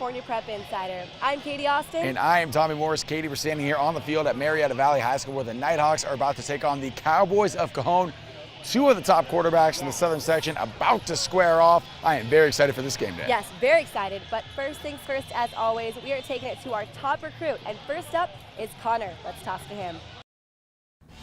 California Prep Insider. I'm Katie Austin. And I am Tommy Morris. Katie, we're standing here on the field at Marietta Valley High School where the Nighthawks are about to take on the Cowboys of Cajon. Two of the top quarterbacks in the Southern section about to square off. I am very excited for this game day. Yes, very excited. But first things first, as always, we are taking it to our top recruit. And first up is Connor. Let's toss to him.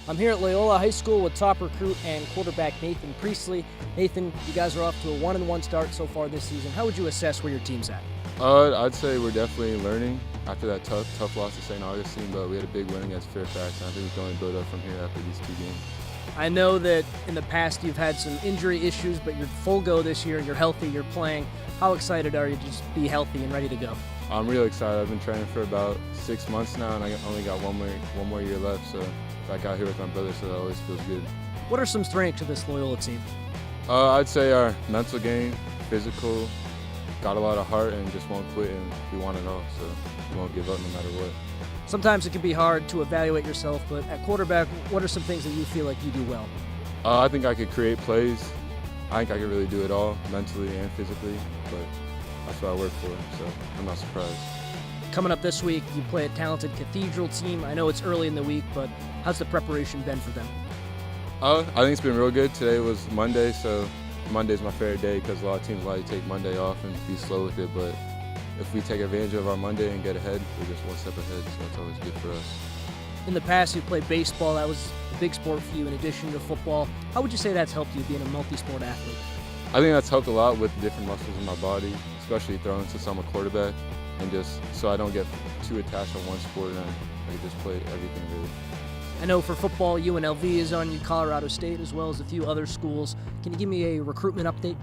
I'm here at Loyola High School with top recruit and quarterback Nathan Priestley. Nathan, you guys are off to a 1-1 start so far this season. How would you assess where your team's at? I'd say we're definitely learning after that tough loss to St. Augustine, but we had a big win against Fairfax, and I think we can only build up from here after these two games. I know that in the past you've had some injury issues, but you're full go this year. You're healthy, you're playing. How excited are you to just be healthy and ready to go? I'm real excited. I've been training for about 6 months now, and I only got one more year left, so I got here with my brother, so that always feels good. What are some strengths of this Loyola team? I'd say our mental game, physical, got a lot of heart, and just won't quit, and we want it all, so we won't give up no matter what. Sometimes it can be hard to evaluate yourself, but at quarterback, what are some things that you feel like you do well? I think I could create plays. I think I could really do it all, mentally and physically, but that's what I work for, so I'm not surprised. Coming up this week, you play a talented Cathedral team. I know it's early in the week, but how's the preparation been for them? I think it's been real good. Today was Monday, so Monday's my favorite day because a lot of teams like to take Monday off and be slow with it, but if we take advantage of our Monday and get ahead, we're just one step ahead, so it's always good for us. In the past, you played baseball. That was a big sport for you in addition to football. How would you say that's helped you being a multi-sport athlete? I think that's helped a lot with different muscles in my body, especially throwing since I'm a quarterback, and just so I don't get too attached on one sport and I can just play everything really. I know for football, UNLV is on you, Colorado State, as well as a few other schools. Can you give me a recruitment update?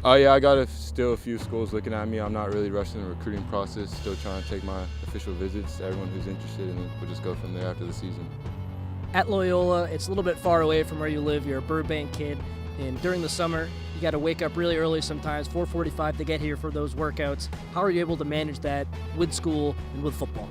Yeah, I got still a few schools looking at me. I'm not really rushing the recruiting process, still trying to take my official visits to everyone who's interested, and we'll just go from there after the season. At Loyola, it's a little bit far away from where you live. You're a Burbank kid, and during the summer, you got to wake up really early sometimes, 4:45 to get here for those workouts. How are you able to manage that with school and with football?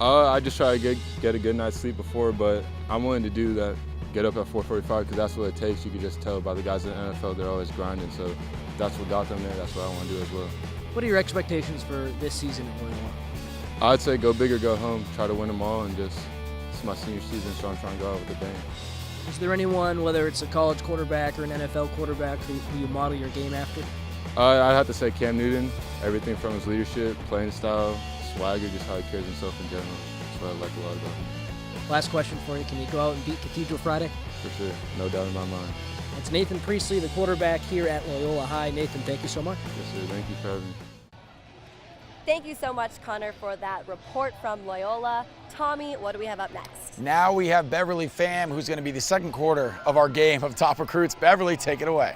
I just try to get a good night's sleep before, but I'm willing to do that. Get up at 4:45 because that's what it takes. You can just tell by the guys in the NFL, they're always grinding. So that's what got them there. That's what I want to do as well. What are your expectations for this season at Loyola? I'd say go big or go home. Try to win them all, and just it's my senior season, so I'm trying to go out with a bang. Is there anyone, whether it's a college quarterback or an NFL quarterback, who you model your game after? I'd have to say Cam Newton. Everything from his leadership, playing style, swagger, just how he carries himself in general. That's what I like a lot about him. Last question for you. Can you go out and beat Cathedral Friday? For sure. No doubt in my mind. It's Nathan Priestley, the quarterback here at Loyola High. Nathan, thank you so much. Yes, sir. Thank you for having me. Thank you so much, Connor, for that report from Loyola. Tommy, what do we have up next? Now we have Beverly Pham, who's going to be the second quarter of our game of top recruits. Beverly, take it away.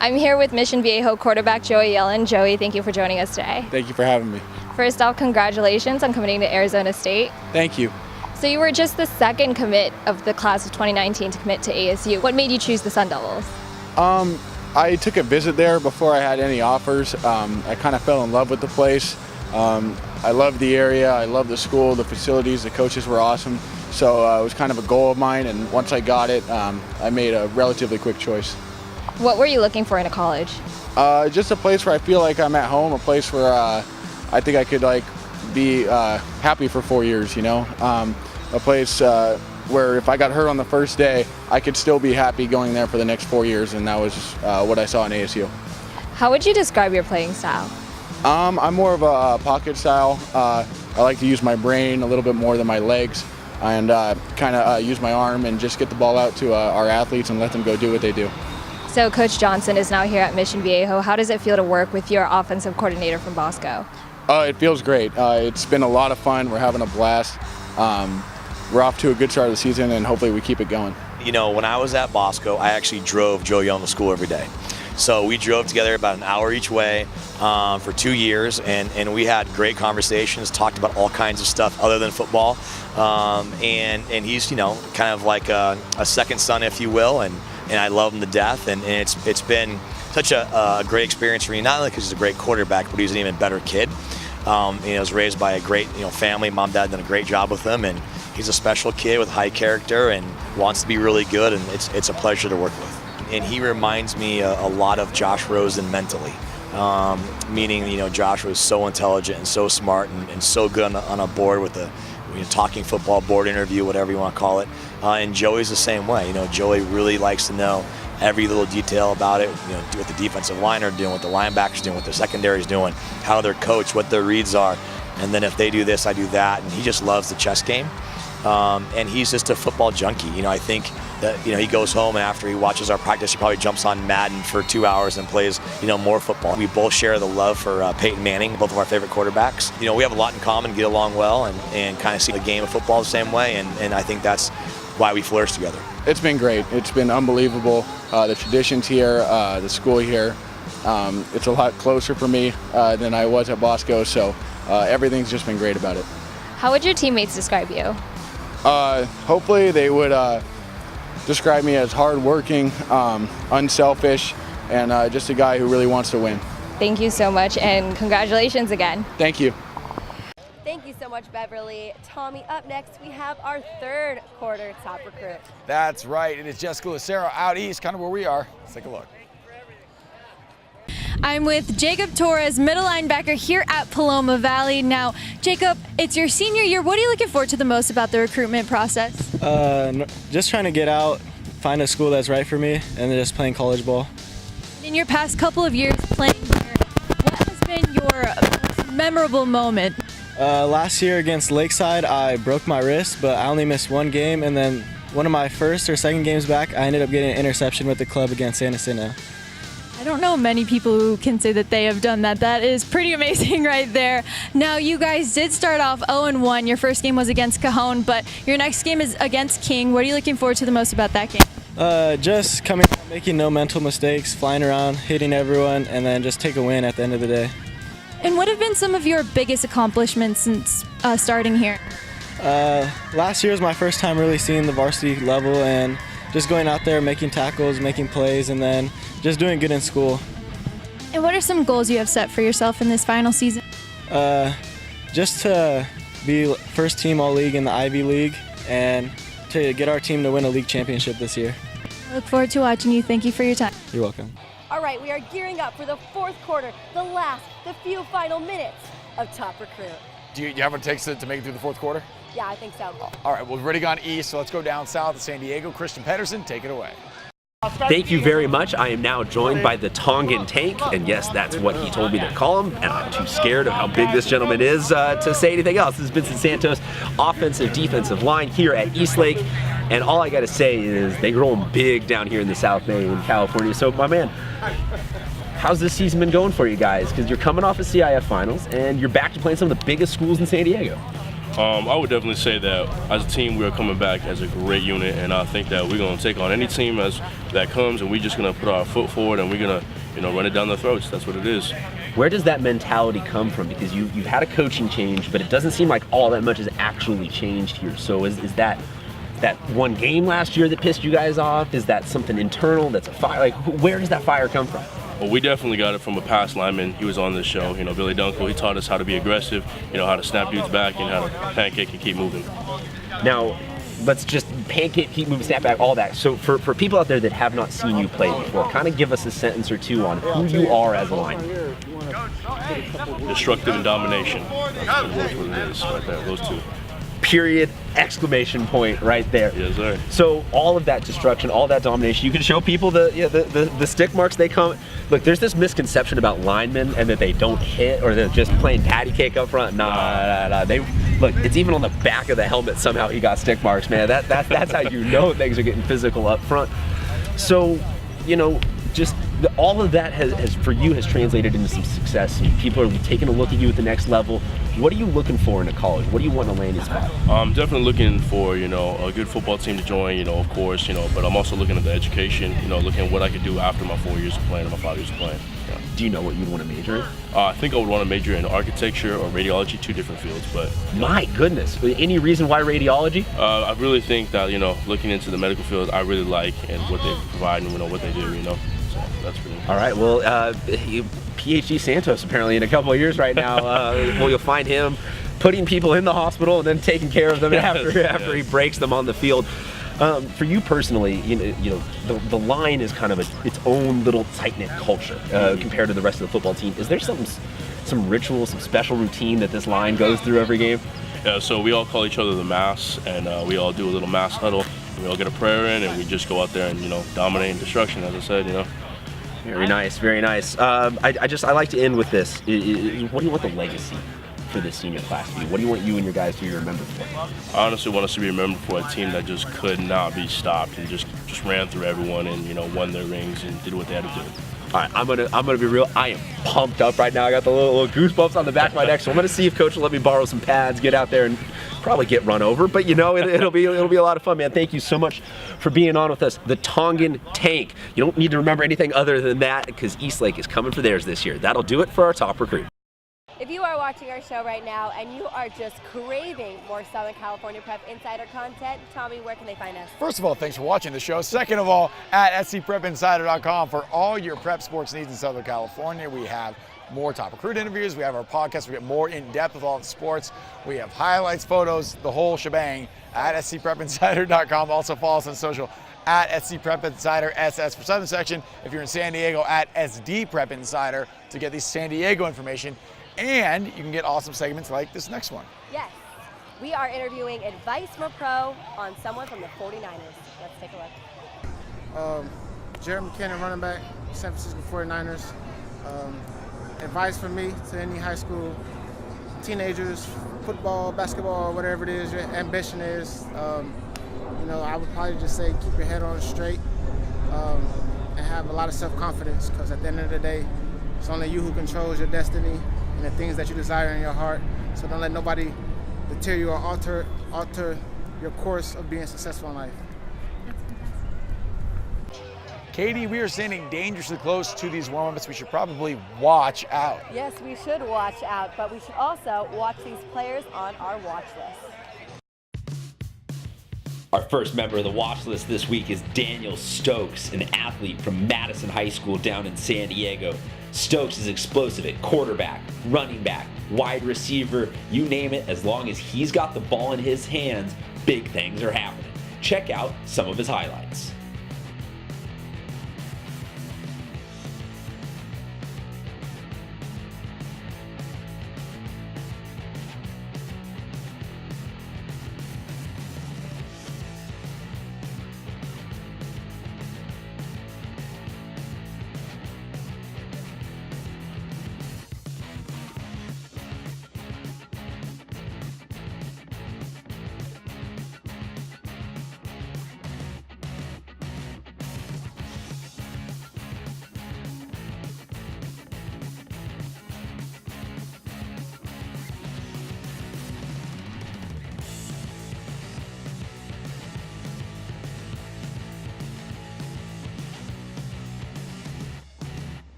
I'm here with Mission Viejo quarterback Joey Yellen. Joey, thank you for joining us today. Thank you for having me. First off, congratulations on committing to Arizona State. Thank you. So you were just the second commit of the class of 2019 to commit to ASU. What made you choose the Sun Devils? I took a visit there before I had any offers. I kind of fell in love with the place. I loved the area, I loved the school, the facilities, the coaches were awesome. So it was kind of a goal of mine, and once I got it, I made a relatively quick choice. What were you looking for in a college? Just a place where I feel like I'm at home, a place where I think I could be happy for 4 years, you know? A place where if I got hurt on the first day, I could still be happy going there for the next 4 years, and that was what I saw in ASU. How would you describe your playing style? I'm more of a pocket style. I like to use my brain a little bit more than my legs, and kind of use my arm and just get the ball out to our athletes and let them go do what they do. So Coach Johnson is now here at Mission Viejo. How does it feel to work with your offensive coordinator from Bosco? It feels great. It's been a lot of fun. We're having a blast. We're off to a good start of the season, and hopefully we keep it going. You know, when I was at Bosco, I actually drove Joe Young to school every day. So we drove together about an hour each way for 2 years, and we had great conversations, talked about all kinds of stuff other than football. And he's, you know, kind of like a second son, if you will, and I love him to death. And it's been such a great experience for me, not only because he's a great quarterback, but he's an even better kid. He was raised by a great family. Mom, dad done a great job with him, and he's a special kid with high character and wants to be really good, and it's a pleasure to work with. And he reminds me a lot of Josh Rosen mentally. meaning, Josh was so intelligent and so smart and so good on a board with a talking football board interview, whatever you want to call it. And Joey's the same way. Joey really likes to know every little detail about it, what the defensive line are doing, what the linebackers doing, what the secondary is doing, how they're coached, what their reads are. And then if they do this, I do that. And he just loves the chess game. And he's just a football junkie. I think that, he goes home and after he watches our practice, he probably jumps on Madden for 2 hours and plays, more football. We both share the love for Peyton Manning, both of our favorite quarterbacks. We have a lot in common, get along well, and kind of see the game of football the same way. And I think that's why we flourish together. It's been great. It's been unbelievable. The traditions here, the school here, it's a lot closer for me than I was at Bosco, so everything's just been great about it. How would your teammates describe you? Hopefully they would describe me as hardworking, unselfish, and just a guy who really wants to win. Thank you so much, and congratulations again. Thank you. Thank you so much, Beverly. Tommy, up next, we have our third quarter top recruit. That's right. It is Jessica Lucero out east, kind of where we are. Let's take a look. I'm with Jacob Torres, middle linebacker here at Paloma Valley. Now, Jacob, it's your senior year. What are you looking forward to the most about the recruitment process? Just trying to get out, find a school that's right for me, and then just playing college ball. In your past couple of years playing here, what has been your most memorable moment? Last year against Lakeside, I broke my wrist, but I only missed one game, and then one of my first or second games back, I ended up getting an interception with the club against San Jacinto. I don't know many people who can say that they have done that. That is pretty amazing right there. Now, you guys did start off 0-1. Your first game was against Cajon, but your next game is against King. What are you looking forward to the most about that game? Just coming out, making no mental mistakes, flying around, hitting everyone, and then just take a win at the end of the day. And what have been some of your biggest accomplishments since starting here? Last year was my first time really seeing the varsity level and just going out there, making tackles, making plays, and then just doing good in school. And what are some goals you have set for yourself in this final season? Just to be first team all-league in the Ivy League and to get our team to win a league championship this year. I look forward to watching you. Thank you for your time. You're welcome. All right, we are gearing up for the fourth quarter, the few final minutes of top recruit. Do you have what it takes to make it through the fourth quarter? Yeah, I think so. All right, well, we've already gone east, so let's go down south to San Diego. Christian Pedersen, take it away. Thank you very much. I am now joined by the Tongan Tank, and yes, that's what he told me to call him, and I'm too scared of how big this gentleman is to say anything else. This is Vincent Santos, offensive, defensive line here at Eastlake, and all I got to say is they grow them big down here in the South Bay in California. So, my man, how's this season been going for you guys? Because you're coming off of CIF finals, and you're back to playing some of the biggest schools in San Diego. I would definitely say that as a team, we are coming back as a great unit, and I think that we're going to take on any team that comes, and we're just going to put our foot forward, and we're going to, run it down their throats. That's what it is. Where does that mentality come from? Because you've had a coaching change, but it doesn't seem like all that much has actually changed here. So is that one game last year that pissed you guys off? Is that something internal that's a fire? Like, where does that fire come from? Well, we definitely got it from a past lineman. He was on this show, Billy Dunkel. He taught us how to be aggressive, how to snap dudes back, and how to pancake and keep moving. Now, let's just pancake, keep moving, snap back, all that. So for people out there that have not seen you play before, kind of give us a sentence or two on who you are as a lineman. Destructive and domination. That's what it is right there, those two. Period, exclamation point right there. Yes, sir. So all of that destruction, all that domination, you can show people the stick marks they come. Look, there's this misconception about linemen and that they don't hit or they're just playing patty cake up front. Nah. Look, it's even on the back of the helmet somehow he got stick marks, man. That's how you know things are getting physical up front. So, just all of that has translated into some success. People are taking a look at you at the next level. What are you looking for in a college? What do you want in a landing spot? I'm definitely looking for, a good football team to join, of course, but I'm also looking at the education, looking at what I could do after my 4 years of playing or my 5 years of playing. Yeah. Do you know what you'd want to major in? I think I would want to major in architecture or radiology, two different fields. But my goodness, any reason why radiology? I really think that, looking into the medical field, I really like and what they provide and what they do, So that's pretty all right. Well, PhD Santos apparently in a couple of years right now. Well, you'll find him putting people in the hospital and then taking care of them after he breaks them on the field. For you personally, the line is kind of its own little tight-knit culture compared to the rest of the football team. Is there some ritual, some special routine that this line goes through every game? Yeah, so we all call each other the Mass, and we all do a little Mass huddle. We all get a prayer in, and we just go out there and dominate and destruction, as I said. Very nice, very nice. I like to end with this. What do you want the legacy for this senior class to be? What do you want you and your guys to be remembered for? I honestly want us to be remembered for a team that just could not be stopped and just ran through everyone and won their rings and did what they had to do. All right, I'm gonna be real. I am pumped up right now. I got the little goosebumps on the back of my neck. So I'm gonna see if Coach will let me borrow some pads, get out there, and probably get run over. But it'll be a lot of fun, man. Thank you so much for being on with us. The Tongan Tank. You don't need to remember anything other than that because Eastlake is coming for theirs this year. That'll do it for our top recruit. If you are watching our show right now and you are just craving more Southern California Prep Insider content, Tommy, where can they find us? First of all, thanks for watching the show. Second of all, at scprepinsider.com for all your prep sports needs in Southern California. We have more top recruit interviews. We have our podcast. We get more in depth with all the sports. We have highlights, photos, the whole shebang at scprepinsider.com. Also follow us on social at scprepinsider, SS for Southern Section. If you're in San Diego, at sdprepinsider to get the San Diego information. And you can get awesome segments like this next one. Yes, we are interviewing advice from a pro on someone from the 49ers. Let's take a look. Jared McKinnon, running back, San Francisco 49ers. Advice from me to any high school teenagers, football, basketball, whatever it is your ambition is. I would probably just say keep your head on straight and have a lot of self-confidence because at the end of the day, it's only you who controls your destiny and the things that you desire in your heart. So don't let nobody deter you or alter your course of being successful in life. Katie, we are standing dangerously close to these warm-ups. We should probably watch out. Yes, we should watch out, but we should also watch these players on our watch list. Our first member of the watch list this week is Daniel Stokes, an athlete from Madison High School down in San Diego. Stokes is explosive at quarterback, running back, wide receiver, you name it. As long as he's got the ball in his hands, big things are happening. Check out some of his highlights.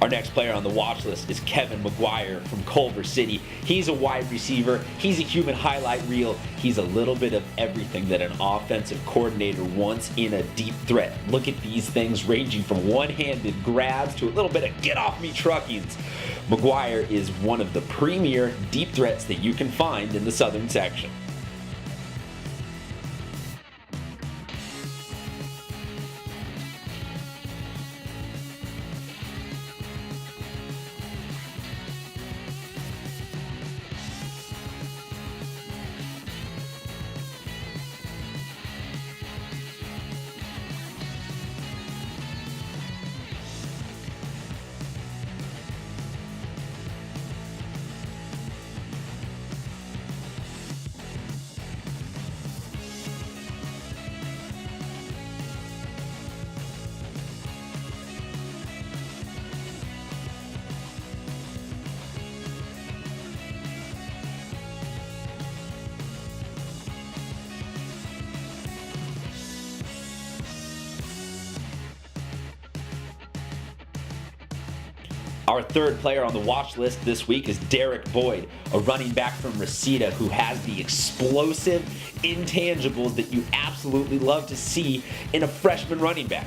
Our next player on the watch list is Kevin McGuire from Culver City. He's a wide receiver. He's a human highlight reel. He's a little bit of everything that an offensive coordinator wants in a deep threat. Look at these things ranging from one-handed grabs to a little bit of get-off-me truckings. McGuire is one of the premier deep threats that you can find in the Southern section. Our third player on the watch list this week is Derek Boyd, a running back from Reseda who has the explosive intangibles that you absolutely love to see in a freshman running back.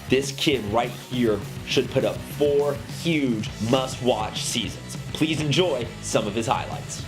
This kid right here should put up 4 huge must-watch seasons. Please enjoy some of his highlights.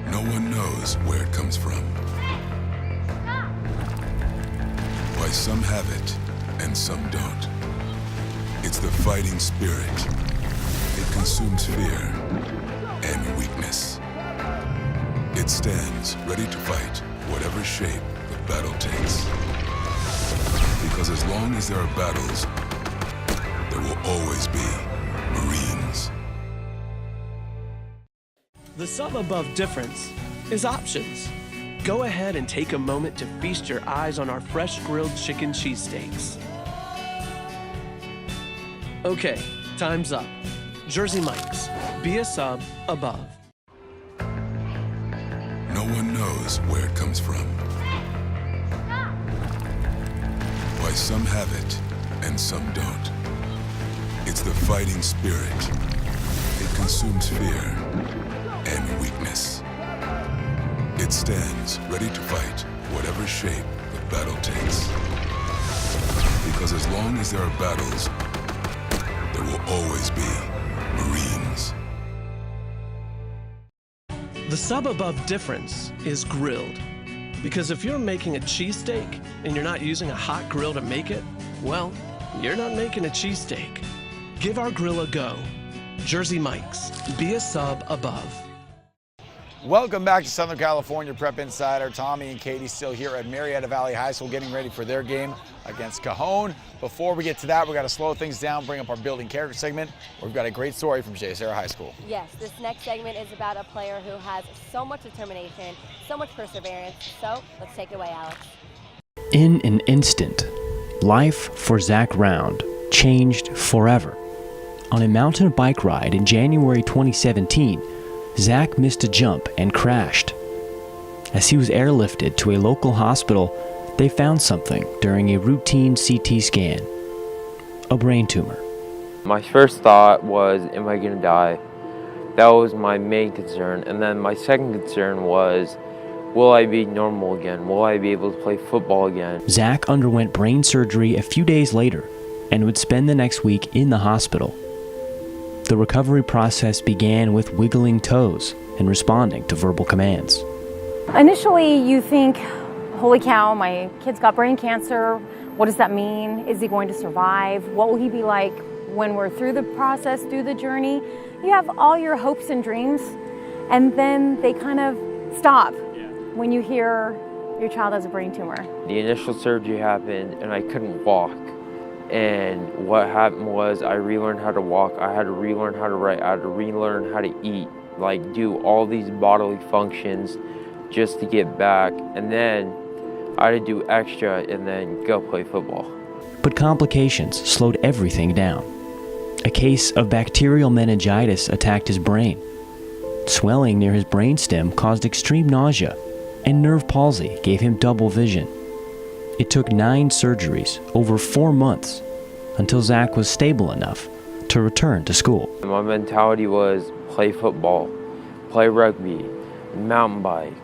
No one knows where it comes from. Why some have it and some don't. It's the fighting spirit. It consumes fear and weakness. It stands ready to fight whatever shape the battle takes. Because as long as there are battles, there will always be Marines. The sum above difference is options. Go ahead and take a moment to feast your eyes on our fresh grilled chicken cheesesteaks. Okay, time's up. Jersey Mike's, be a sub above. No one knows where it comes from. Why some have it and some don't. It's the fighting spirit. It consumes fear and weakness. It stands ready to fight whatever shape the battle takes. Because as long as there are battles, there will always be Marines. The sub above difference is grilled. Because if you're making a cheesesteak and you're not using a hot grill to make it, well, you're not making a cheesesteak. Give our grill a go. Jersey Mike's, be a sub above. Welcome back to Southern California Prep Insider. Tommy and Katie still here at Marietta Valley High School getting ready for their game against Cajon. Before we get to that, we got to slow things down, bring up our building character segment. We've got a great story from J. Sarah High School. Yes, this next segment is about a player who has so much determination, so much perseverance. So let's take it away, Alex. In an instant, life for Zach Round changed forever. On a mountain bike ride in January 2017, Zach missed a jump and crashed. As he was airlifted to a local hospital, they found something during a routine CT scan. A brain tumor. My first thought was, am I going to die? That was my main concern. And then my second concern was, will I be normal again? Will I be able to play football again? Zach underwent brain surgery a few days later and would spend the next week in the hospital. The recovery process began with wiggling toes and responding to verbal commands. Initially, you think, holy cow, my kid's got brain cancer. What does that mean? Is he going to survive? What will he be like when we're through the process, through the journey? You have all your hopes and dreams, and then they kind of stop when you hear your child has a brain tumor. The initial surgery happened and I couldn't walk. And what happened was I relearned how to walk, I had to relearn how to write, I had to relearn how to eat, like do all these bodily functions just to get back. And then I had to do extra and then go play football. But complications slowed everything down. A case of bacterial meningitis attacked his brain. Swelling near his brainstem caused extreme nausea, and nerve palsy gave him double vision. It took 9 surgeries over 4 months until Zach was stable enough to return to school. My mentality was play football, play rugby, mountain bike,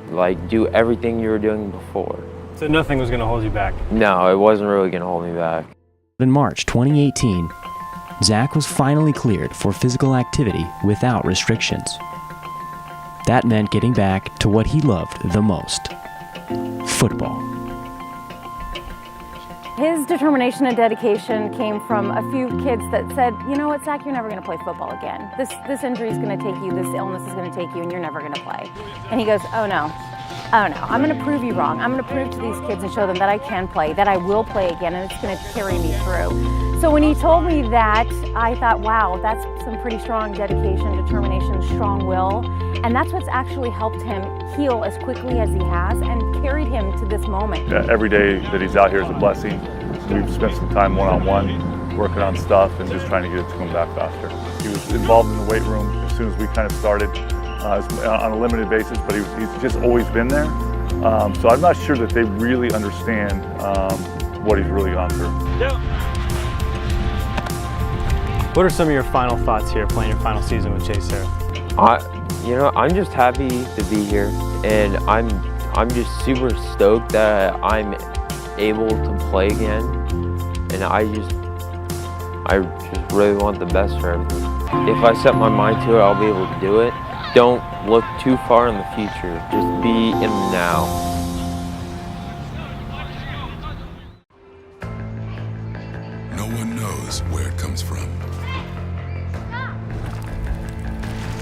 like do everything you were doing before. So nothing was going to hold you back? No, it wasn't really going to hold me back. In March 2018, Zach was finally cleared for physical activity without restrictions. That meant getting back to what he loved the most, football. His determination and dedication came from a few kids that said, you know what, Zach, you're never going to play football again. This injury is going to take you, this illness is going to take you, and you're never going to play. And he goes, oh no, I'm going to prove you wrong. I'm going to prove to these kids and show them that I can play, that I will play again, and it's going to carry me through. So when he told me that, I thought, wow, that's some pretty strong dedication, determination, strong will. And that's what's actually helped him heal as quickly as he has and carried him to this moment. Yeah, every day that he's out here is a blessing. We've spent some time one-on-one working on stuff and just trying to get it to him back faster. He was involved in the weight room as soon as we kind of started on a limited basis, but he's just always been there. So I'm not sure that they really understand what he's really gone through. What are some of your final thoughts here playing your final season with Chase Serra? I'm just happy to be here, and I'm just super stoked that I'm able to play again, and I just really want the best for everything. If I set my mind to it, I'll be able to do it. Don't look too far in the future, just be in the now. No one knows where it comes from.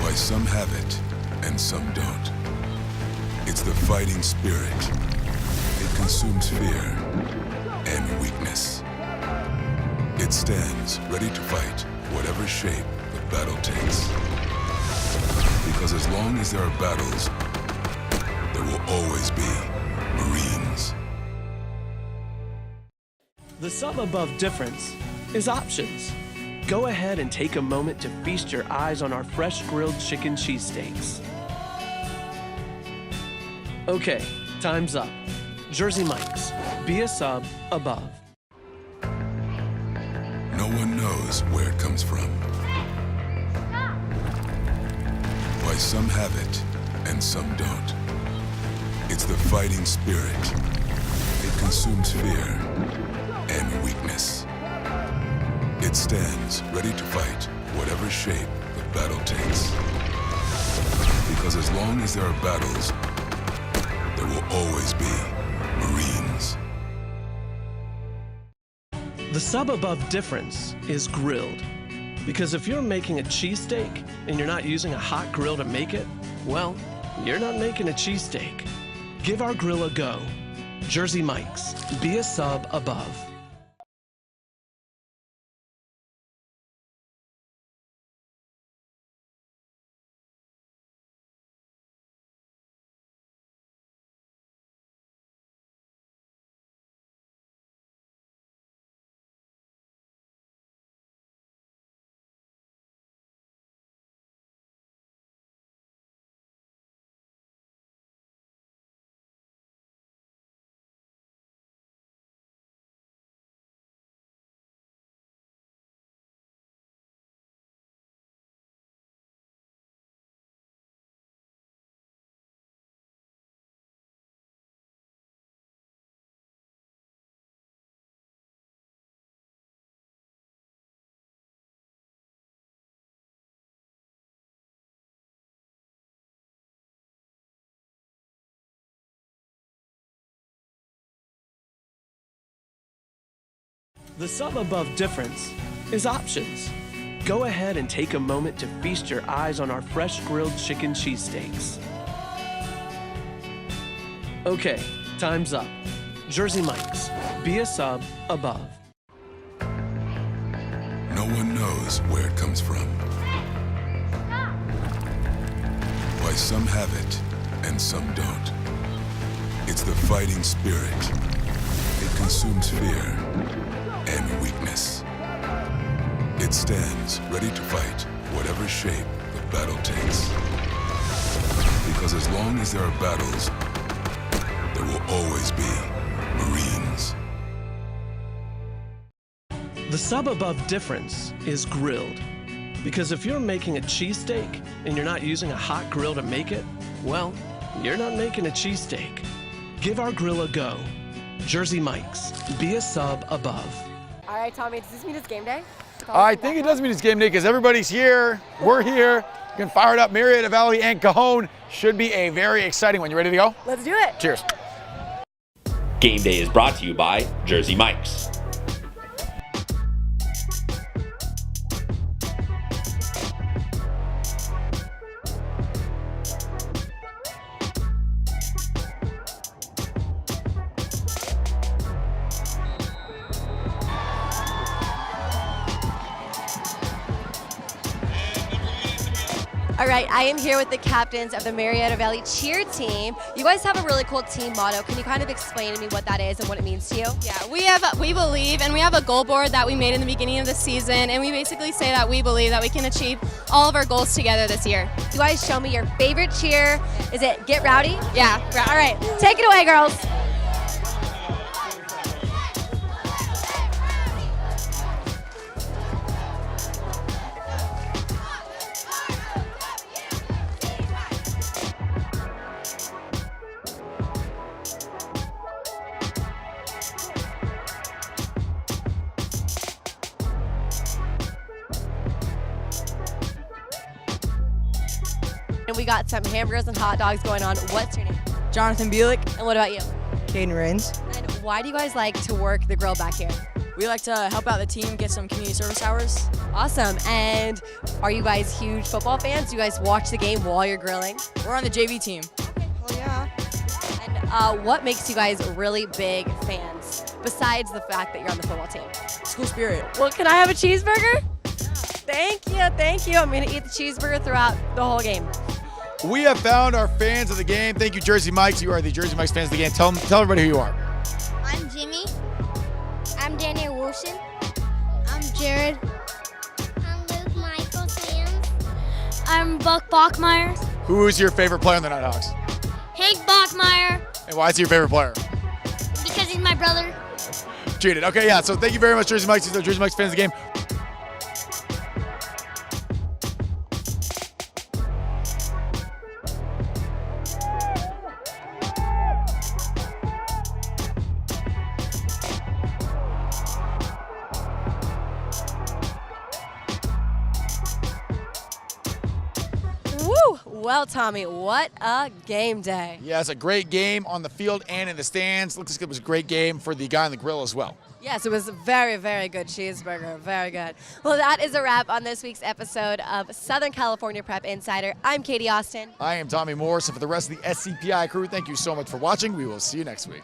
Why some have it and some don't. It's the fighting spirit. It consumes fear and weakness. It stands ready to fight whatever shape the battle takes. Because as long as there are battles, there will always be Marines. The sum above difference is options. Go ahead and take a moment to feast your eyes on our fresh grilled chicken cheesesteaks. Okay, time's up. Jersey Mike's, be a sub above. No one knows where it comes from. Why some have it and some don't. It's the fighting spirit. It consumes fear and weakness. It stands ready to fight whatever shape the battle takes. Because as long as there are battles, there will always be Marines. The sub above difference is grilled. Because if you're making a cheesesteak and you're not using a hot grill to make it, well, you're not making a cheesesteak. Give our grill a go. Jersey Mike's, be a sub above. The sum above difference is options. Go ahead and take a moment to feast your eyes on our fresh grilled chicken cheesesteaks. Okay, time's up. Jersey Mike's, be a sub above. No one knows where it comes from. Why some have it and some don't. It's the fighting spirit. It consumes fear and weakness. It stands ready to fight whatever shape the battle takes. Because as long as there are battles, there will always be Marines. The sub above difference is grilled. Because if you're making a cheesesteak and you're not using a hot grill to make it, well, you're not making a cheesesteak. Give our grill a go. Jersey Mike's. Be a sub above. All right, Tommy, does this mean it's game day? I think it does mean it's game day because everybody's here. We're here. You can fire it up. Marietta Valley and Cajon should be a very exciting one. You ready to go? Let's do it. Cheers. Game Day is brought to you by Jersey Mike's. All right, I am here with the captains of the Marietta Valley cheer team. You guys have a really cool team motto. Can you kind of explain to me what that is and what it means to you? Yeah, we believe, and we have a goal board that we made in the beginning of the season, and we basically say that we believe that we can achieve all of our goals together this year. You guys show me your favorite cheer. Is it Get Rowdy? Yeah. All right, take it away, girls. And we got some hamburgers and hot dogs going on. What's your name? Jonathan Bielik. And what about you? Caden Rains. And why do you guys like to work the grill back here? We like to help out the team, get some community service hours. Awesome. And are you guys huge football fans? Do you guys watch the game while you're grilling? We're on the JV team. Oh yeah. And what makes you guys really big fans, besides the fact that you're on the football team? School spirit. Well, can I have a cheeseburger? Thank you. I'm gonna eat the cheeseburger throughout the whole game. We have found our fans of the game. Thank you, Jersey Mike's. You are the Jersey Mike's fans of the game. Tell everybody who you are. I'm Jimmy. I'm Daniel Wilson. I'm Jared. I'm Luke Michael Sands. I'm Buck Bachmeyer. Who is your favorite player on the Nighthawks? Hank Bachmeyer. And why is he your favorite player? Because he's my brother. Cheated. Okay, yeah. So thank you very much, Jersey Mike's. These are Jersey Mike's fans of the game. Woo! Well, Tommy, what a game day. Yeah, it's a great game on the field and in the stands. Looks like it was a great game for the guy on the grill as well. Yes, it was a very, very good cheeseburger. Very good. Well, that is a wrap on this week's episode of Southern California Prep Insider. I'm Katie Austin. I am Tommy Morris, and for the rest of the SCPI crew, thank you so much for watching. We will see you next week.